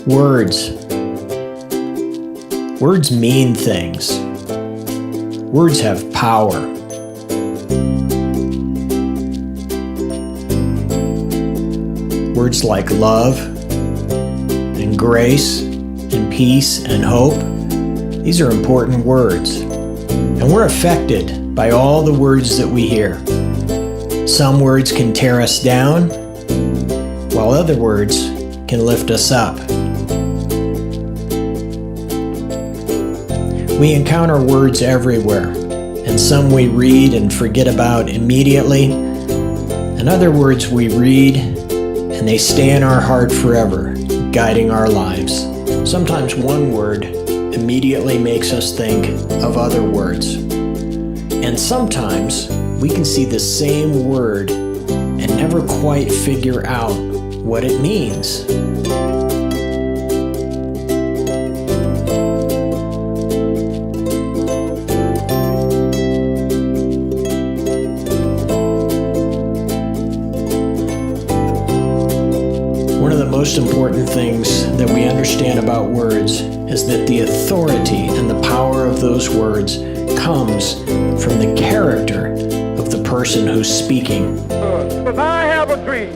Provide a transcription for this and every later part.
Words. Words mean things. Words have power. Words like love and grace and peace and hope, these are important words. And we're affected by all the words that we hear. Some words can tear us down, while other words can lift us up. We encounter words everywhere, and some we read and forget about immediately, and other words we read and they stay in our heart forever, guiding our lives. Sometimes one word immediately makes us think of other words. And sometimes we can see the same word and never quite figure out what it means. One of the most important things that we understand about words is that the authority and the power of those words comes from the character of the person who's speaking. But I have a dream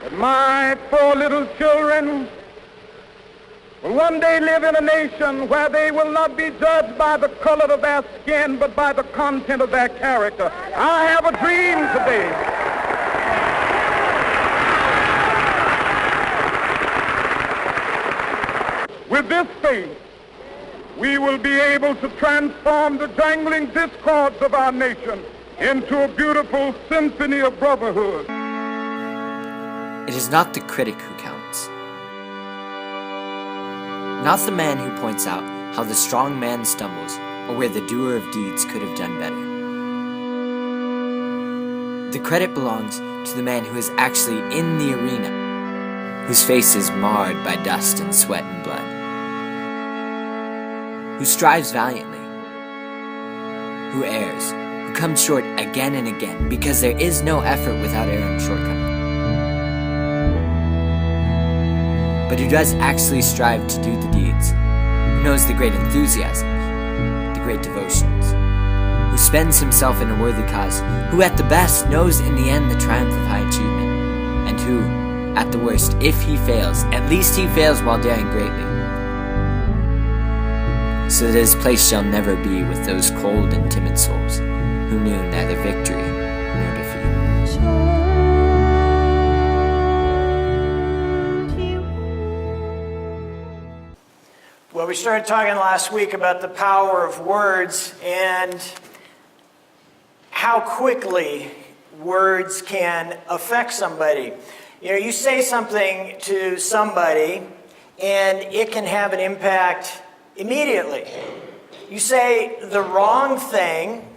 that my 4 little children will one day live in a nation where they will not be judged by the color of their skin, but by the content of their character. I have a dream today. With this faith, we will be able to transform the jangling discords of our nation into a beautiful symphony of brotherhood. It is not the critic who counts, not the man who points out how the strong man stumbles or where the doer of deeds could have done better. The credit belongs to the man who is actually in the arena, whose face is marred by dust and sweat and blood, who strives valiantly, who errs, who comes short again and again, because there is no effort without error and shortcoming, but who does actually strive to do the deeds, who knows the great enthusiasms, the great devotions, who spends himself in a worthy cause, who at the best knows in the end the triumph of high achievement, and who, at the worst, if he fails, at least he fails while daring greatly, so that his place shall never be with those cold and timid souls who knew neither victory nor defeat. Well, we started talking last week about the power of words and how quickly words can affect somebody. You know, you say something to somebody and it can have an impact immediately. You say the wrong thing,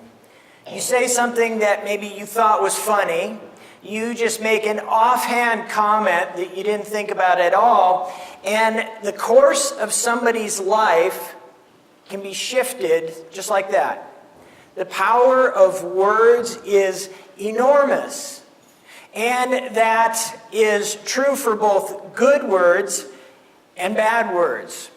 you say something that maybe you thought was funny, you just make an offhand comment that you didn't think about at all, and the course of somebody's life can be shifted just like that. The power of words is enormous, and that is true for both good words and bad words.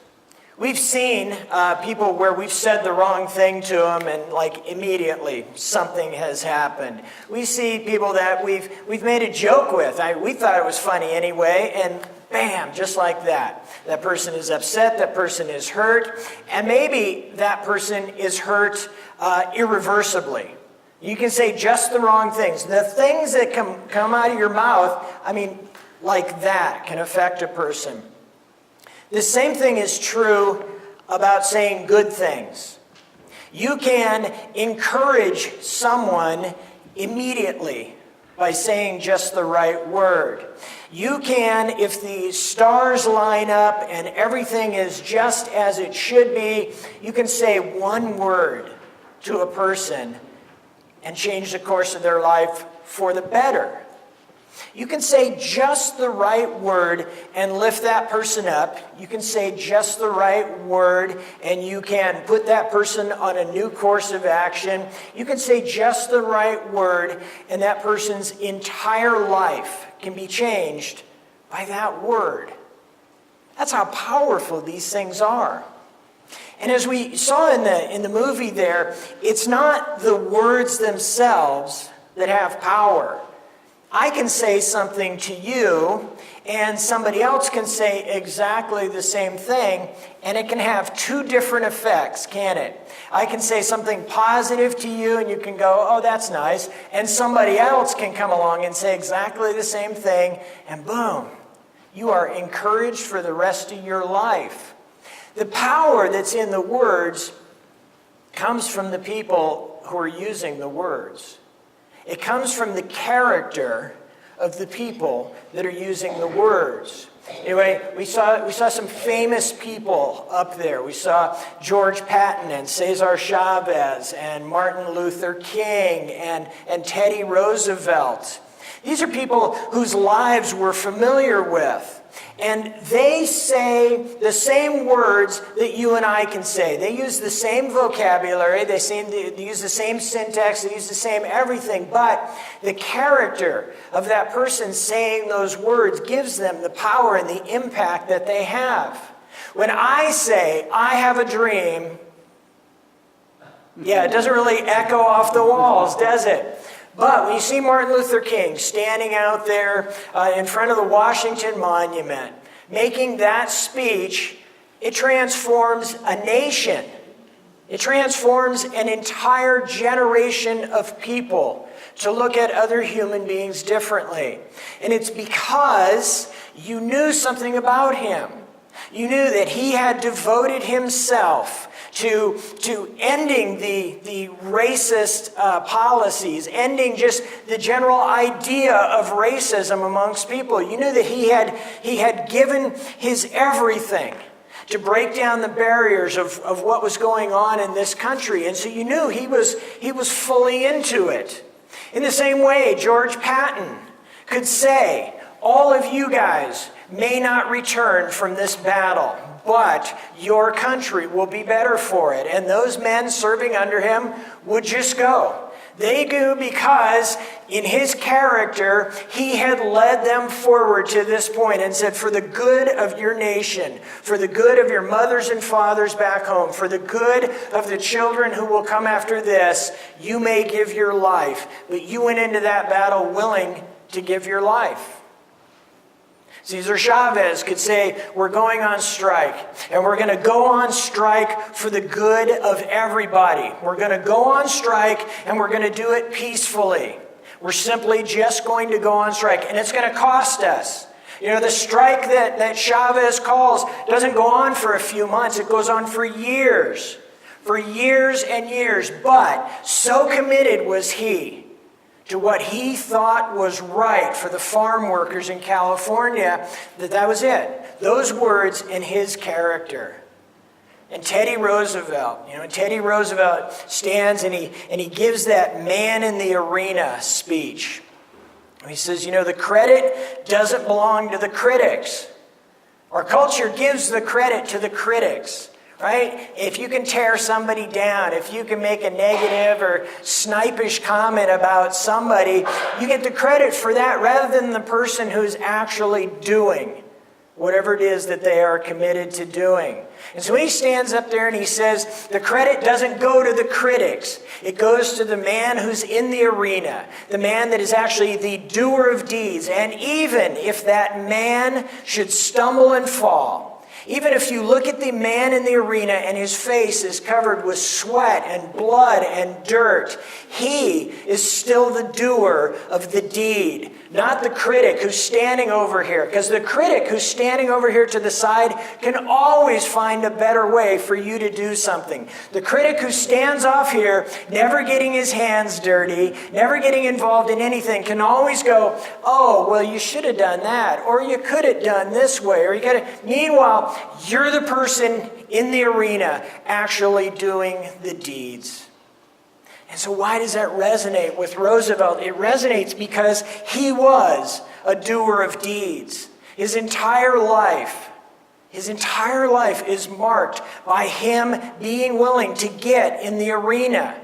We've seen people where we've said the wrong thing to them and like immediately something has happened. We see people that we've made a joke with. We thought it was funny anyway, and bam, just like that. That person is upset, that person is hurt, and maybe that person is hurt irreversibly. You can say just the wrong things. The things that come out of your mouth, like that can affect a person. The same thing is true about saying good things. You can encourage someone immediately by saying just the right word. You can, if the stars line up and everything is just as it should be, you can say one word to a person and change the course of their life for the better. You can say just the right word and lift that person up. You can say just the right word and you can put that person on a new course of action. You can say just the right word and that person's entire life can be changed by that word. That's how powerful these things are. And as we saw in the movie there, it's not the words themselves that have power. I can say something to you, and somebody else can say exactly the same thing, and it can have two different effects, can't it? I can say something positive to you, and you can go, oh, that's nice. And somebody else can come along and say exactly the same thing, and boom, you are encouraged for the rest of your life. The power that's in the words comes from the people who are using the words. It comes from the character of the people that are using the words. Anyway, we saw some famous people up there. We saw George Patton and Cesar Chavez and Martin Luther King and Teddy Roosevelt. These are people whose lives we're familiar with. And they say the same words that you and I can say. They use the same vocabulary. They use the same syntax. They use the same everything. But the character of that person saying those words gives them the power and the impact that they have. When I say, I have a dream, yeah, it doesn't really echo off the walls, does it? But when you see Martin Luther King standing out there in front of the Washington Monument, making that speech, it transforms a nation. It transforms an entire generation of people to look at other human beings differently. And it's because you knew something about him. You knew that he had devoted himself to ending the racist policies, ending just the general idea of racism amongst people. You knew that he had given his everything to break down the barriers of what was going on in this country. And so you knew he was fully into it. In the same way, George Patton could say, all of you guys may not return from this battle, but your country will be better for it. And those men serving under him would just go. They do because in his character, he had led them forward to this point and said, for the good of your nation, for the good of your mothers and fathers back home, for the good of the children who will come after this, you may give your life. But you went into that battle willing to give your life. Cesar Chavez could say, we're going on strike, and we're going to go on strike for the good of everybody. We're going to go on strike, and we're going to do it peacefully. We're simply just going to go on strike, and it's going to cost us. You know, the strike that Chavez calls doesn't go on for a few months. It goes on for years and years. But so committed was he to what he thought was right for the farm workers in California, that was it. Those words in his character. And Teddy Roosevelt stands and he gives that man in the arena speech. He says, the credit doesn't belong to the critics. Our culture gives the credit to the critics. Right? If you can tear somebody down, if you can make a negative or snipish comment about somebody, you get the credit for that rather than the person who's actually doing whatever it is that they are committed to doing. And so he stands up there and he says, the credit doesn't go to the critics. It goes to the man who's in the arena, the man that is actually the doer of deeds. And even if that man should stumble and fall, even if you look at the man in the arena and his face is covered with sweat and blood and dirt, he is still the doer of the deed, not the critic who's standing over here. Because the critic who's standing over here to the side can always find a better way for you to do something. The critic who stands off here, never getting his hands dirty, never getting involved in anything, can always go, oh, well, you should have done that, or you could have done this way, or you got to. Meanwhile, you're the person in the arena actually doing the deeds. And so why does that resonate with Roosevelt? It resonates because he was a doer of deeds. His entire life is marked by him being willing to get in the arena.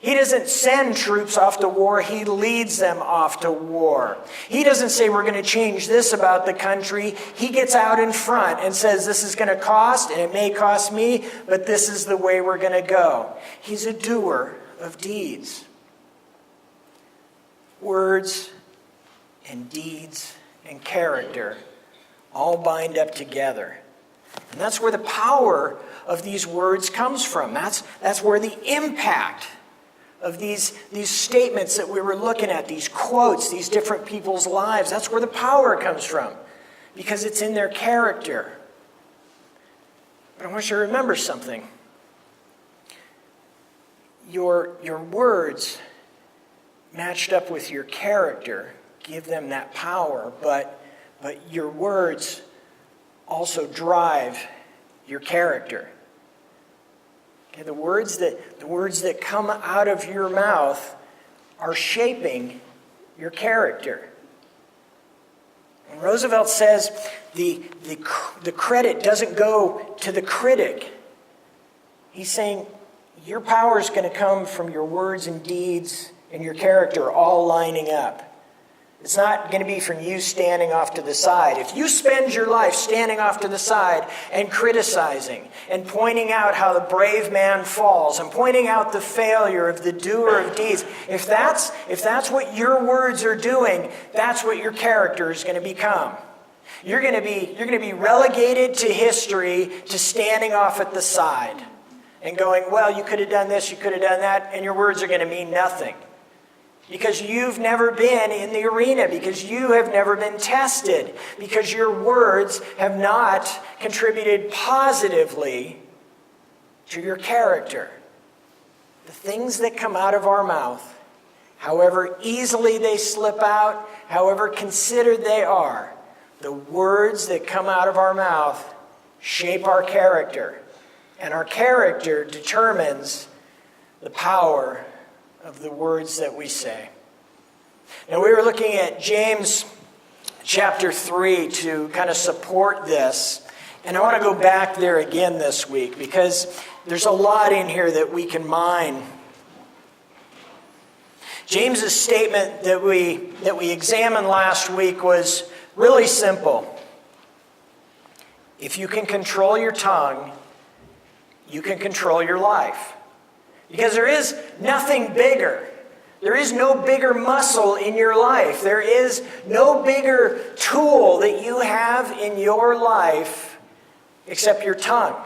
He doesn't send troops off to war. He leads them off to war. He doesn't say we're going to change this about the country. He gets out in front and says this is going to cost, and it may cost me, but this is the way we're going to go. He's a doer of deeds. Words and deeds and character all bind up together. And that's where the power of these words comes from. That's where the impact of these statements that we were looking at, these quotes, these different people's lives, that's where the power comes from, because it's in their character. But I want you to remember something. Your words matched up with your character give them that power, but your words also drive your character. Okay, the words that come out of your mouth are shaping your character. When Roosevelt says the credit doesn't go to the critic, he's saying your power is going to come from your words and deeds and your character all lining up. It's not going to be from you standing off to the side. If you spend your life standing off to the side and criticizing and pointing out how the brave man falls and pointing out the failure of the doer of deeds, if that's what your words are doing, that's what your character is going to become. You're going to be relegated to history, to standing off at the side and going, well, you could have done this, you could have done that, and your words are going to mean nothing. Because you've never been in the arena, because you have never been tested, because your words have not contributed positively to your character. The things that come out of our mouth, however easily they slip out, however considered they are, the words that come out of our mouth shape our character. And our character determines the power of the words that we say. Now, we were looking at James chapter 3 to kind of support this. And I want to go back there again this week because there's a lot in here that we can mine. James's statement that we examined last week was really simple. If you can control your tongue, you can control your life. Because there is nothing bigger. There is no bigger muscle in your life. There is no bigger tool that you have in your life except your tongue,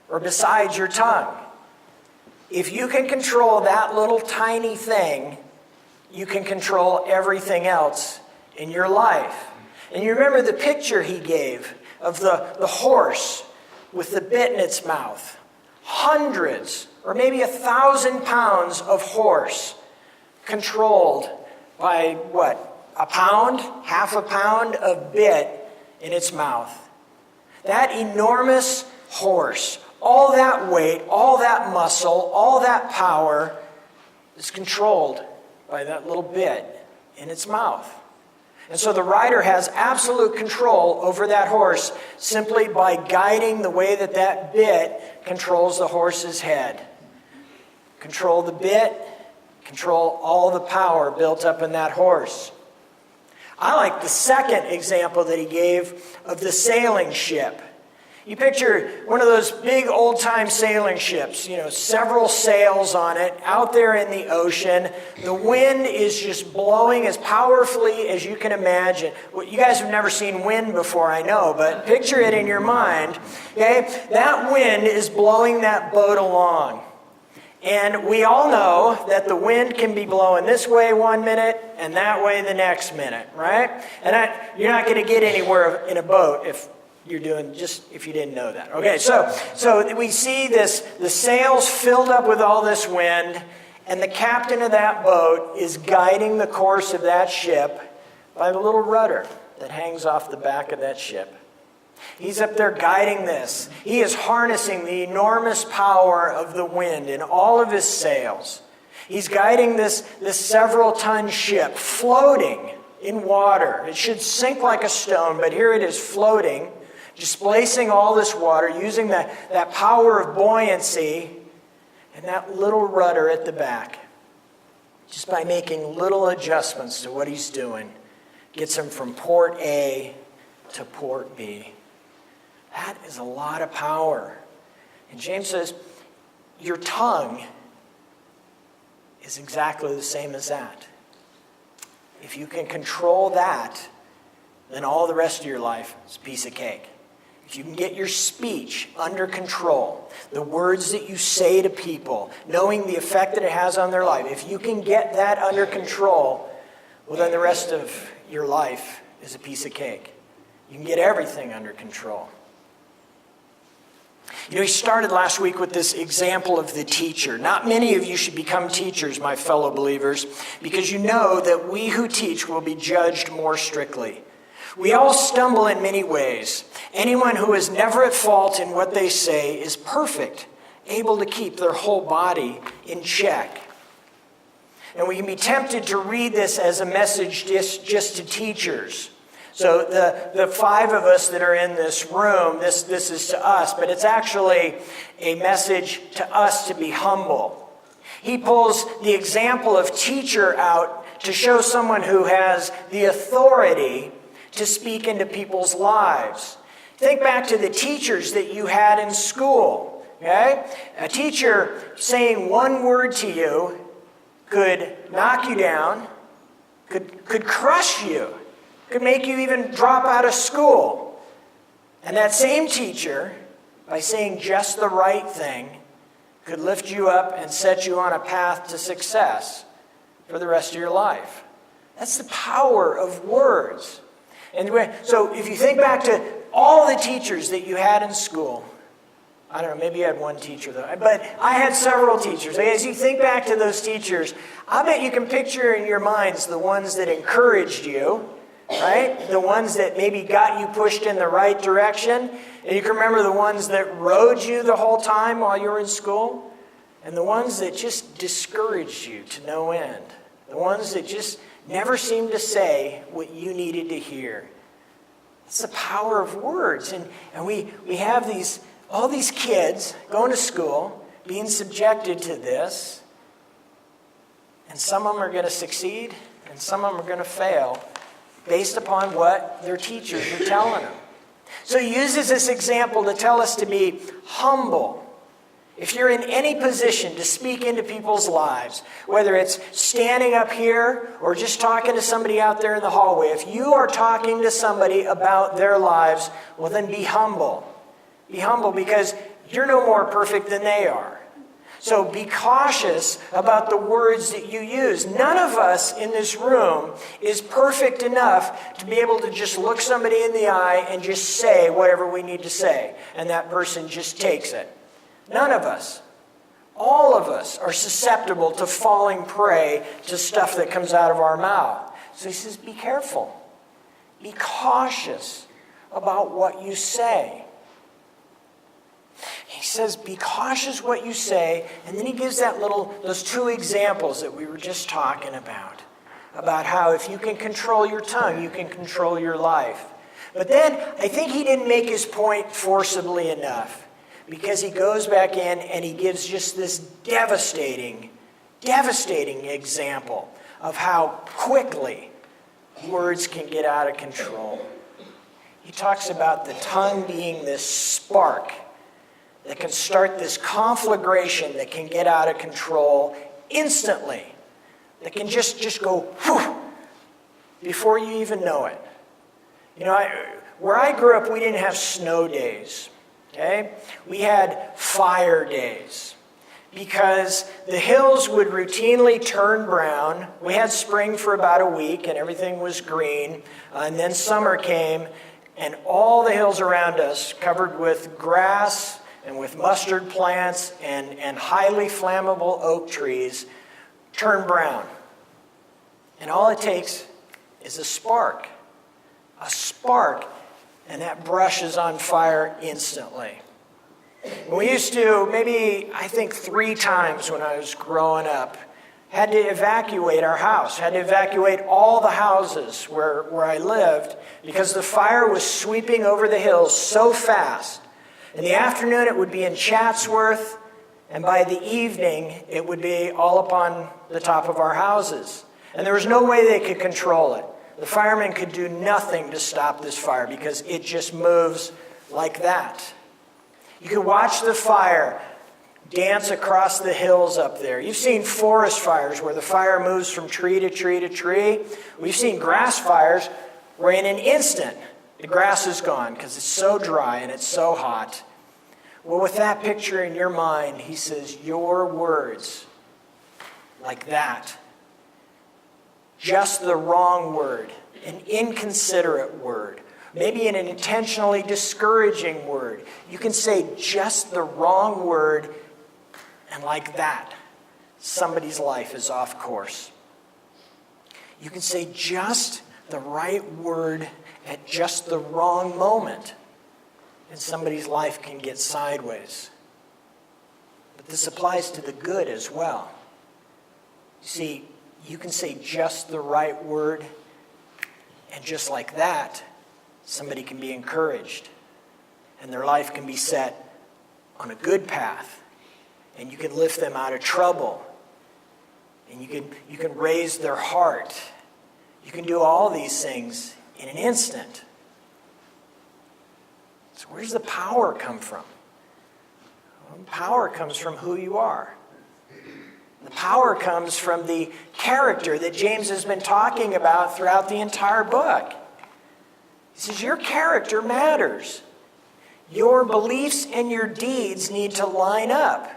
or besides your tongue. If you can control that little tiny thing, you can control everything else in your life. And you remember the picture he gave of the horse with the bit in its mouth. Hundreds or maybe 1,000 pounds of horse controlled by what? A pound? Half a pound of bit in its mouth. That enormous horse, all that weight, all that muscle, all that power is controlled by that little bit in its mouth. And so the rider has absolute control over that horse simply by guiding the way that bit controls the horse's head. Control the bit, control all the power built up in that horse. I like the second example that he gave of the sailing ship. You picture one of those big old-time sailing ships, several sails on it, out there in the ocean. The wind is just blowing as powerfully as you can imagine. Well, you guys have never seen wind before, I know, but picture it in your mind. Okay? That wind is blowing that boat along. And we all know that the wind can be blowing this way 1 minute and that way the next minute, right? And you're not going to get anywhere in a boat if you didn't know that. Okay, so we see the sails filled up with all this wind, and the captain of that boat is guiding the course of that ship by the little rudder that hangs off the back of that ship. He's up there guiding this. He is harnessing the enormous power of the wind in all of his sails. He's guiding this several-ton ship floating in water. It should sink like a stone, but here it is floating, displacing all this water, using that power of buoyancy and that little rudder at the back. just by making little adjustments to what he's doing, gets him from port A to port B. That is a lot of power. And James says, your tongue is exactly the same as that. If you can control that, then all the rest of your life is a piece of cake. If you can get your speech under control, the words that you say to people, knowing the effect that it has on their life, if you can get that under control, well, then the rest of your life is a piece of cake. You can get everything under control. You know, we started last week with this example of the teacher. Not many of you should become teachers, my fellow believers, because you know that we who teach will be judged more strictly. We all stumble in many ways. Anyone who is never at fault in what they say is perfect, able to keep their whole body in check. And we can be tempted to read this as a message just to teachers. So the five of us that are in this room, this is to us, but it's actually a message to us to be humble. He pulls the example of teacher out to show someone who has the authority to speak into people's lives. Think back to the teachers that you had in school. Okay? A teacher saying one word to you could knock you down, could crush you, could make you even drop out of school. And that same teacher, by saying just the right thing, could lift you up and set you on a path to success for the rest of your life. That's the power of words. And so if you think back to all the teachers that you had in school, I don't know, maybe you had one teacher though, but I had several teachers. As you think back to those teachers, I bet you can picture in your minds the ones that encouraged you, right? The ones that maybe got you pushed in the right direction. And you can remember the ones that rode you the whole time while you were in school. And the ones that just discouraged you to no end. The ones that just never seemed to say what you needed to hear. It's the power of words. And we have all these kids going to school, being subjected to this. And some of them are going to succeed, and some of them are going to fail, based upon what their teachers are telling them. So he uses this example to tell us to be humble. If you're in any position to speak into people's lives, whether it's standing up here or just talking to somebody out there in the hallway, if you are talking to somebody about their lives, well then be humble. Be humble because you're no more perfect than they are. So be cautious about the words that you use. None of us in this room is perfect enough to be able to just look somebody in the eye and just say whatever we need to say, and that person just takes it. None of us. All of us are susceptible to falling prey to stuff that comes out of our mouth. So he says, be careful. Be cautious about what you say. He says, be cautious what you say, and then he gives those two examples that we were just talking about how if you can control your tongue, you can control your life. But then I think he didn't make his point forcibly enough, because he goes back in and he gives just this devastating example of how quickly words can get out of control. He talks about the tongue being this spark that can start this conflagration that can get out of control instantly. That can just go whew, before you even know it. You know, where I grew up, we didn't have snow days. Okay? We had fire days because the hills would routinely turn brown. We had spring for about a week and everything was green. And then summer came and all the hills around us, covered with grass and with mustard plants and highly flammable oak trees, turn brown. And all it takes is a spark, and that brush is on fire instantly. We used to, maybe I think 3 times when I was growing up, had to evacuate our house, had to evacuate all the houses where I lived because the fire was sweeping over the hills so fast. In the afternoon it would be in Chatsworth, and by the evening, it would be all up on the top of our houses. And there was no way they could control it. The firemen could do nothing to stop this fire because it just moves like that. You could watch the fire dance across the hills up there. You've seen forest fires where the fire moves from tree to tree to tree. We've seen grass fires where in an instant the grass is gone because it's so dry and it's so hot. Well, with that picture in your mind, he says, your words, like that, just the wrong word, an inconsiderate word, maybe an intentionally discouraging word. You can say just the wrong word, and like that, somebody's life is off course. You can say just the right word at just the wrong moment, and somebody's life can get sideways. But this applies to the good as well. You see, you can say just the right word, and just like that, somebody can be encouraged, and their life can be set on a good path, and you can lift them out of trouble, and you can raise their heart. You can do all these things in an instant. So where does the power come from? Well, power comes from who you are. The power comes from the character that James has been talking about throughout the entire book. He says, your character matters. Your beliefs and your deeds need to line up.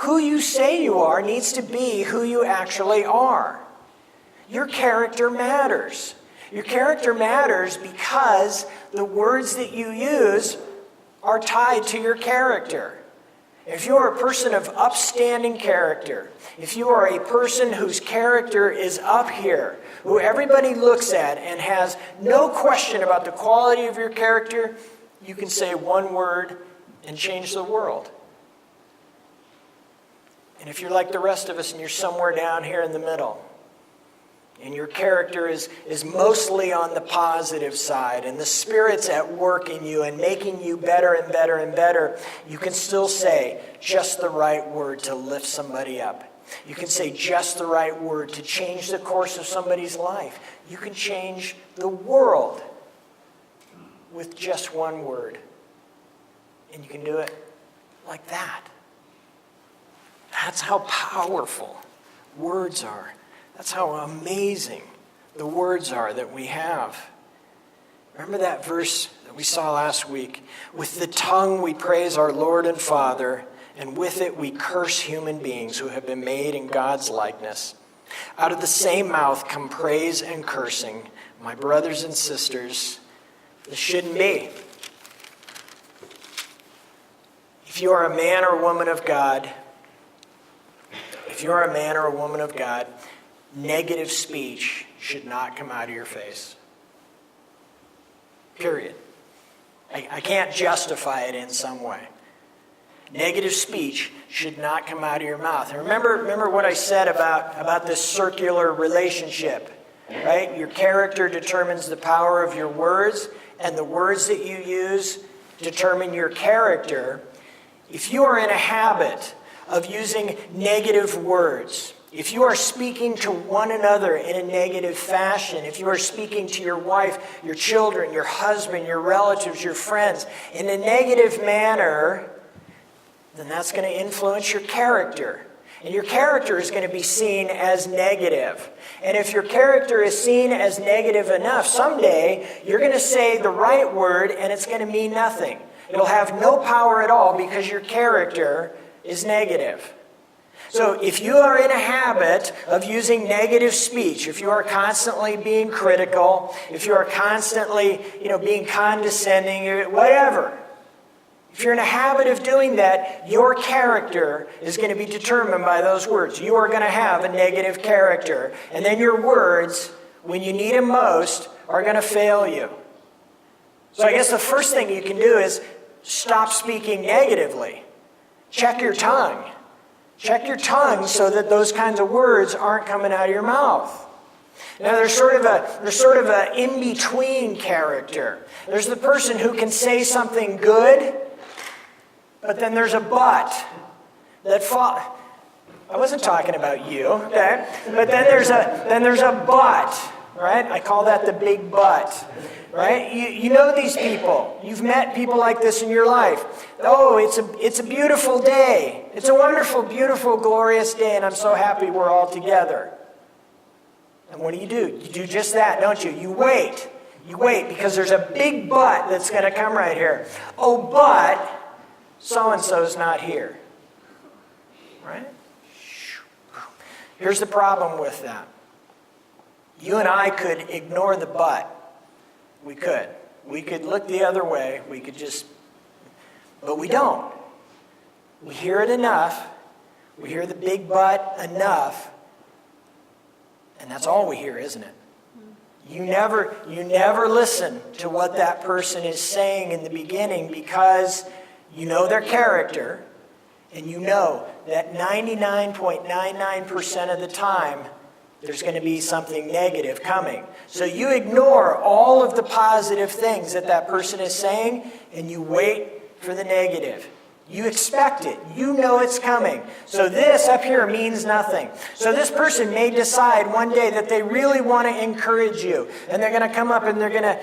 Who you say you are needs to be who you actually are. Your character matters. Your character matters because the words that you use are tied to your character. If you are a person of upstanding character, if you are a person whose character is up here, who everybody looks at and has no question about the quality of your character, you can say one word and change the world. And if you're like the rest of us and you're somewhere down here in the middle, and your character is mostly on the positive side, and the Spirit's at work in you and making you better and better and better, you can still say just the right word to lift somebody up. You can say just the right word to change the course of somebody's life. You can change the world with just one word. And you can do it like that. That's how powerful words are. That's how amazing the words are that we have. Remember that verse that we saw last week? With the tongue we praise our Lord and Father, and with it we curse human beings who have been made in God's likeness. Out of the same mouth come praise and cursing. My brothers and sisters, this shouldn't be. If you are a man or a woman of God, negative speech should not come out of your face. Period. I can't justify it in some way. Negative speech should not come out of your mouth. And remember what I said about this circular relationship, right? Your character determines the power of your words, and the words that you use determine your character. If you are in a habit of using negative words, if you are speaking to one another in a negative fashion, if you are speaking to your wife, your children, your husband, your relatives, your friends in a negative manner, then that's going to influence your character. And your character is going to be seen as negative. And if your character is seen as negative enough, someday you're going to say the right word and it's going to mean nothing. It'll have no power at all because your character is negative. So if you are in a habit of using negative speech, if you are constantly being critical, if you are constantly, being condescending, whatever, if you're in a habit of doing that, your character is going to be determined by those words. You are going to have a negative character. And then your words, when you need them most, are going to fail you. So I guess the first thing you can do is stop speaking negatively. Check your tongue. Check your tongue so that those kinds of words aren't coming out of your mouth. Now there's sort of a in-between character. There's the person who can say something good, but then there's a but. that I wasn't talking about you, okay? But then there's a but, right? I call that the big but, right? You know these people. You've met people like this in your life. Oh, it's a beautiful day. It's a wonderful, beautiful, glorious day, and I'm so happy we're all together. And what do? You do just that, don't you? You wait. You wait because there's a big but that's going to come right here. Oh, but so-and-so's not here. Right? Here's the problem with that. You and I could ignore the but. We could. We could look the other way. We could just, but we don't. We hear it enough. We hear the big but enough. And that's all we hear, isn't it? You never listen to what that person is saying in the beginning because you know their character and you know that 99.99% of the time there's going to be something negative coming. So you ignore all of the positive things that person is saying and you wait for the negative. You expect it. You know it's coming. So this up here means nothing. So this person may decide one day that they really want to encourage you. And they're going to come up and they're going to,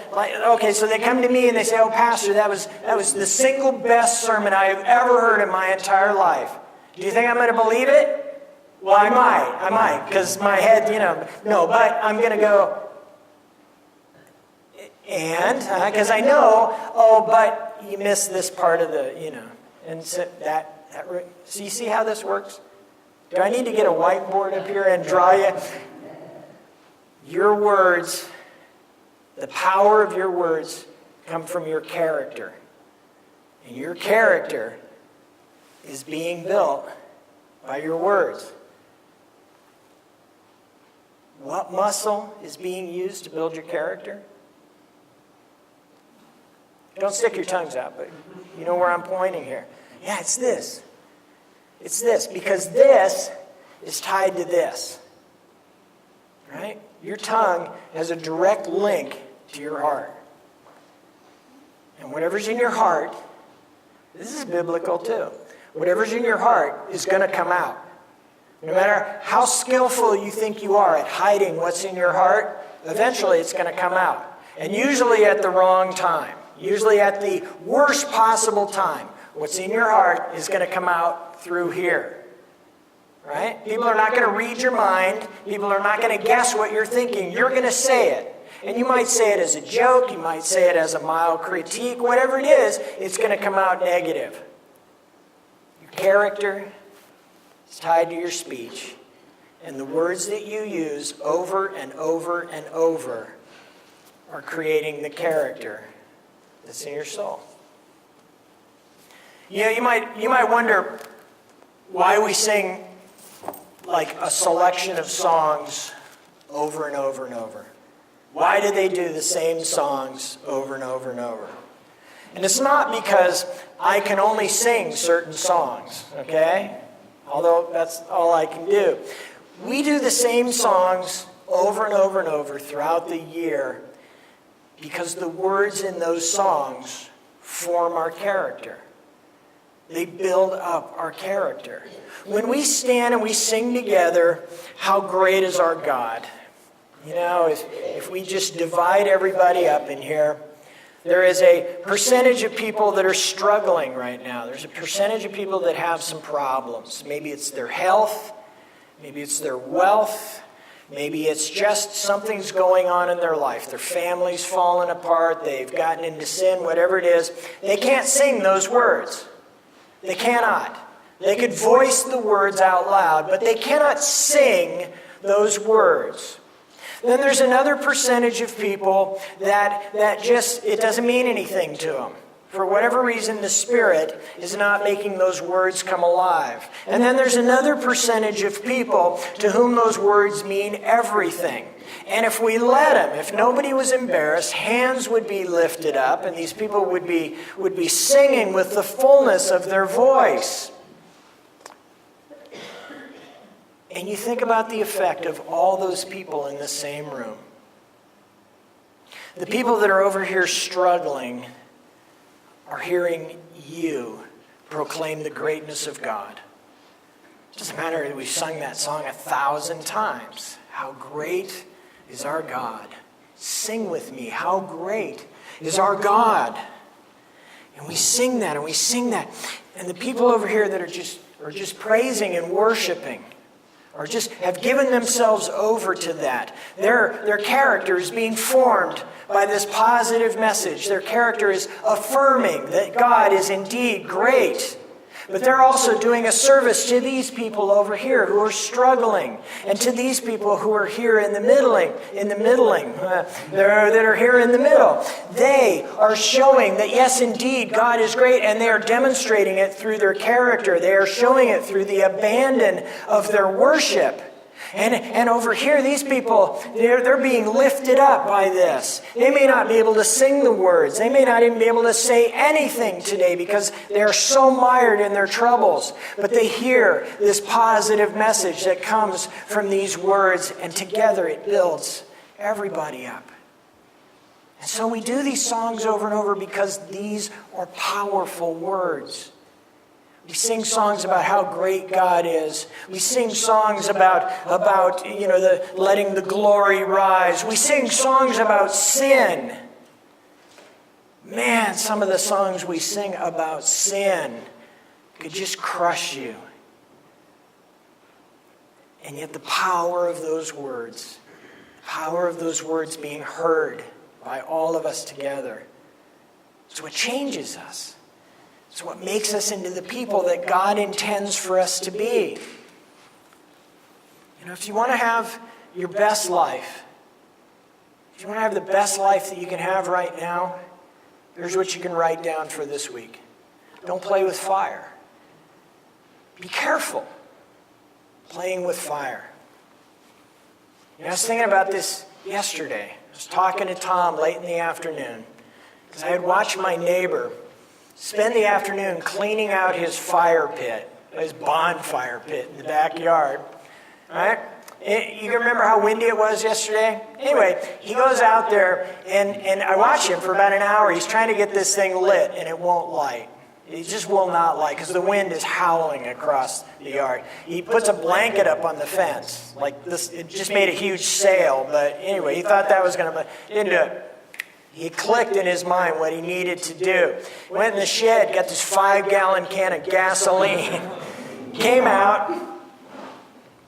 okay, so they come to me and they say, oh, Pastor, that was the single best sermon I have ever heard in my entire life. Do you think I'm going to believe it? Well, I might, because my head, no, but I'm going to go, and, because I know, oh, but you missed this part of the, And so so you see how this works? Do I need to get a whiteboard up here and draw you? Your words, the power of your words come from your character. And your character is being built by your words. What muscle is being used to build your character? Don't stick your tongues out, but you know where I'm pointing here. Yeah, it's this. It's this, because this is tied to this. Right? Your tongue has a direct link to your heart. And whatever's in your heart, this is biblical too. Whatever's in your heart is going to come out. No matter how skillful you think you are at hiding what's in your heart, eventually it's going to come out. And usually at the wrong time. Usually at the worst possible time. What's in your heart is going to come out through here. Right? People are not going to read your mind. People are not going to guess what you're thinking. You're going to say it. And you might say it as a joke. You might say it as a mild critique. Whatever it is, it's going to come out negative. Your character is tied to your speech. And the words that you use over and over and over are creating the character that's in your soul. You might wonder why we sing like a selection of songs over and over and over. Why do they do the same songs over and over and over? And it's not because I can only sing certain songs, okay? Although that's all I can do. We do the same songs over and over and over throughout the year because the words in those songs form our character. They build up our character. When we stand and we sing together, how great is our God? If we just divide everybody up in here, there is a percentage of people that are struggling right now. There's a percentage of people that have some problems. Maybe it's their health. Maybe it's their wealth. Maybe it's just something's going on in their life. Their family's fallen apart. They've gotten into sin, whatever it is. They can't sing those words. They cannot. They could voice the words out loud, but they cannot sing those words. Then there's another percentage of people that just, it doesn't mean anything to them. For whatever reason, the Spirit is not making those words come alive. And then there's another percentage of people to whom those words mean everything. And if we let them, if nobody was embarrassed, hands would be lifted up, and these people would be singing with the fullness of their voice. And you think about the effect of all those people in the same room. The people that are over here struggling are hearing you proclaim the greatness of God. It doesn't matter that we've sung that song 1,000 times. How great is our God? Sing with me. How great is our God? And we sing that, and we sing that. And the people over here that are just praising and worshiping, or just have given themselves over to that. Their character is being formed by this positive message. Their character is affirming that God is indeed great. But they're also doing a service to these people over here who are struggling, and to these people who are here in the middling, that are here in the middle. They are showing that yes, indeed, God is great, and they are demonstrating it through their character. They are showing it through the abandon of their worship. And over here, these people, they're being lifted up by this. They may not be able to sing the words. They may not even be able to say anything today because they're so mired in their troubles. But they hear this positive message that comes from these words, and together it builds everybody up. And so we do these songs over and over because these are powerful words. We sing songs about how great God is. We sing songs about the letting the glory rise. We sing songs about sin. Man, some of the songs we sing about sin could just crush you. And yet the power of those words being heard by all of us together, it's what changes us. It's what makes us into the people that God intends for us to be. If you want to have your best life, if you want to have the best life that you can have right now, here's what you can write down for this week. Don't play with fire. Be careful playing with fire. I was thinking about this yesterday. I was talking to Tom late in the afternoon because I had watched my neighbor spend the afternoon cleaning out his fire pit, his bonfire pit in the backyard. All right? You remember how windy it was yesterday? Anyway, he goes out there, and I watch him for about an hour. He's trying to get this thing lit, and it won't light. It just will not light because the wind is howling across the yard. He puts a blanket up on the fence. Like this, it just made a huge sail. But anyway, he thought that was going to, didn't do it. He clicked in his mind what he needed to do. Went in the shed, got this 5-gallon can of gasoline, came out.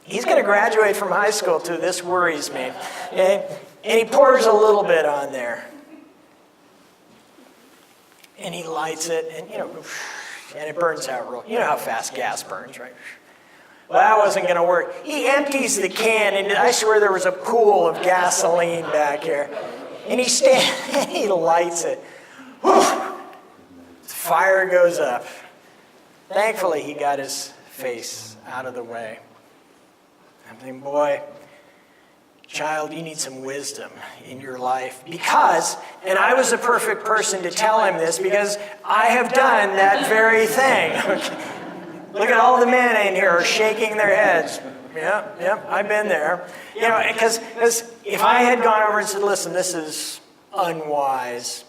He's going to graduate from high school too. This worries me. And he pours a little bit on there. And he lights it, and and it burns out real. You know how fast gas burns, right? Well, that wasn't going to work. He empties the can, and I swear there was a pool of gasoline back here. And he lights it. Whew! The fire goes up. Thankfully, he got his face out of the way. I'm thinking, boy, child, you need some wisdom in your life. Because, and I was the perfect person to tell him this because I have done that very thing. Look at all the men in here are shaking their heads. Yep, I've been there. Because if I had gone over and said, listen, this is unwise,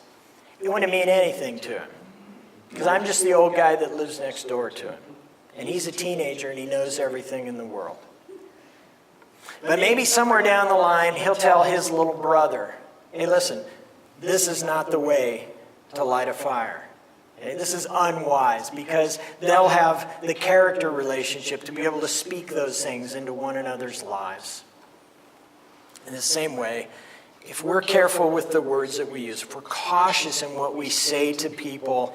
it wouldn't mean anything to him. Because I'm just the old guy that lives next door to him. And he's a teenager and he knows everything in the world. But maybe somewhere down the line, he'll tell his little brother, hey, listen, this is not the way to light a fire. Okay, this is unwise because they'll have the character relationship to be able to speak those things into one another's lives. In the same way, if we're careful with the words that we use, if we're cautious in what we say to people,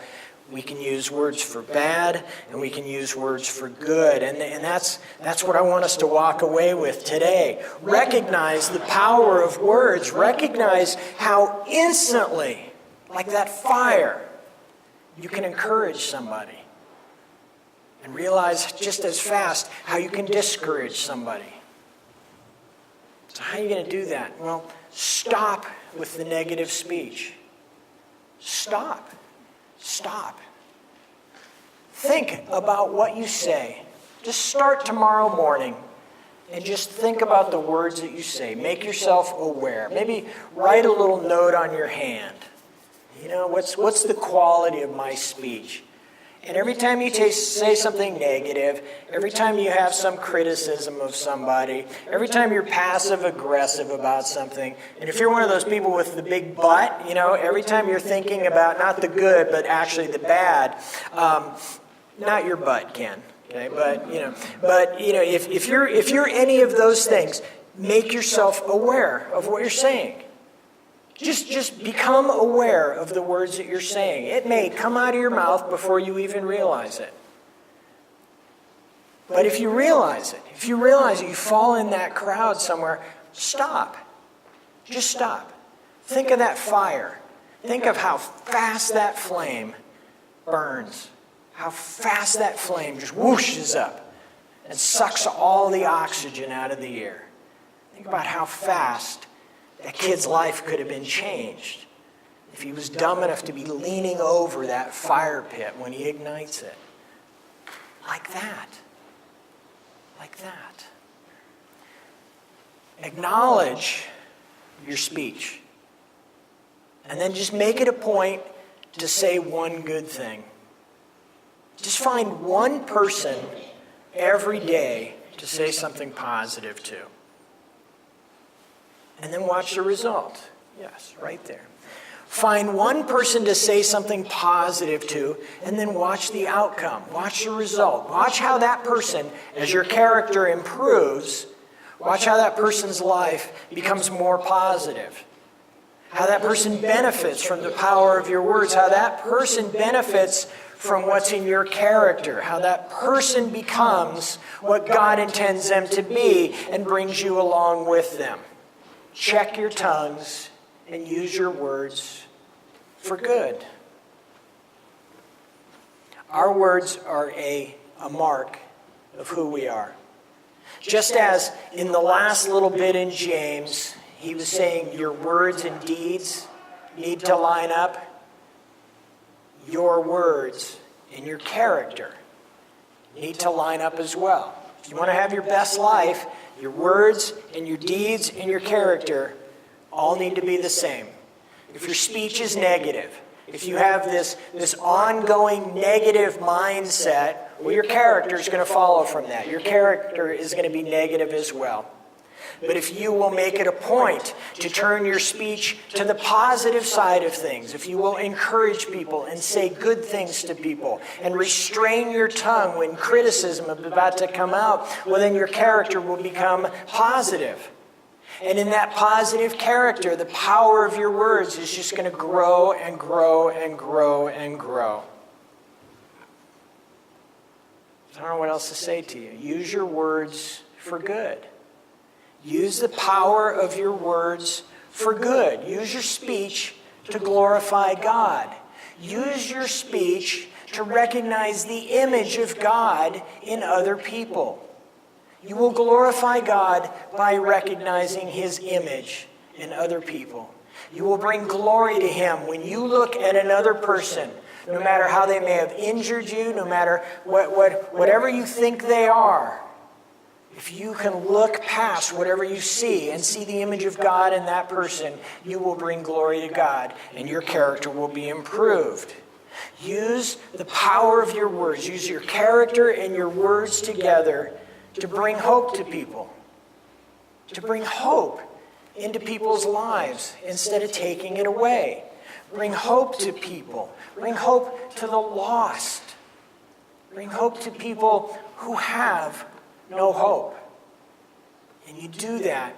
we can use words for bad and we can use words for good. And that's what I want us to walk away with today. Recognize the power of words. Recognize how instantly, like that fire, you can encourage somebody. And realize just as fast how you can discourage somebody. So how are you going to do that? Well, stop with the negative speech. Stop. Think about what you say. Just start tomorrow morning and just think about the words that you say. Make yourself aware. Maybe write a little note on your hand. What's the quality of my speech? And every time you say something negative, every time you have some criticism of somebody, every time you're passive-aggressive about something, and if you're one of those people with the big butt, every time you're thinking about not the good, but actually the bad, not your butt, Ken. Okay, but if you're any of those things, make yourself aware of what you're saying. Just become aware of the words that you're saying. It may come out of your mouth before you even realize it. But if you realize it, that you fall in that crowd somewhere, stop. Just stop. Think of that fire. Think of how fast that flame burns. How fast that flame just whooshes up and sucks all the oxygen out of the air. Think about how fast that kid's life could have been changed if he was dumb enough to be leaning over that fire pit when he ignites it. Like that. Like that. Acknowledge your speech. And then just make it a point to say one good thing. Just find one person every day to say something positive to. And then watch the result. Yes, right there. Find one person to say something positive to, and then watch the outcome. Watch the result. Watch how that person, as your character improves, watch how that person's life becomes more positive. How that person benefits from the power of your words. How that person benefits from what's in your character. How that person becomes what God intends them to be and brings you along with them. Check your tongues and use your words for good. Our words are a mark of who we are. Just as in the last little bit in James, he was saying your words and deeds need to line up. Your words and your character need to line up as well. If you want to have your best life, your words and your deeds and your character all need to be the same. If your speech is negative, if you have this ongoing negative mindset, well, your character is going to follow from that. Your character is going to be negative as well. But if you will make it a point to turn your speech to the positive side of things, if you will encourage people and say good things to people and restrain your tongue when criticism is about to come out, well, then your character will become positive. And in that positive character, the power of your words is just going to grow and grow and grow and grow. I don't know what else to say to you. Use your words for good. Use the power of your words for good. Use your speech to glorify God. Use your speech to recognize the image of God in other people. You will glorify God by recognizing His image in other people. You will bring glory to Him when you look at another person, no matter how they may have injured you, no matter whatever you think they are. If you can look past whatever you see and see the image of God in that person, you will bring glory to God and your character will be improved. Use the power of your words. Use your character and your words together to bring hope to people. To bring hope into people's lives instead of taking it away. Bring hope to people. Bring hope to the lost. Bring hope to people who have no hope. And you do that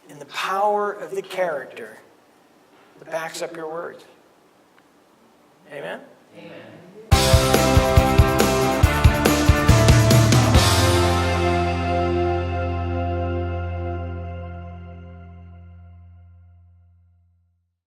in the power of the character that backs up your words. Amen? Amen.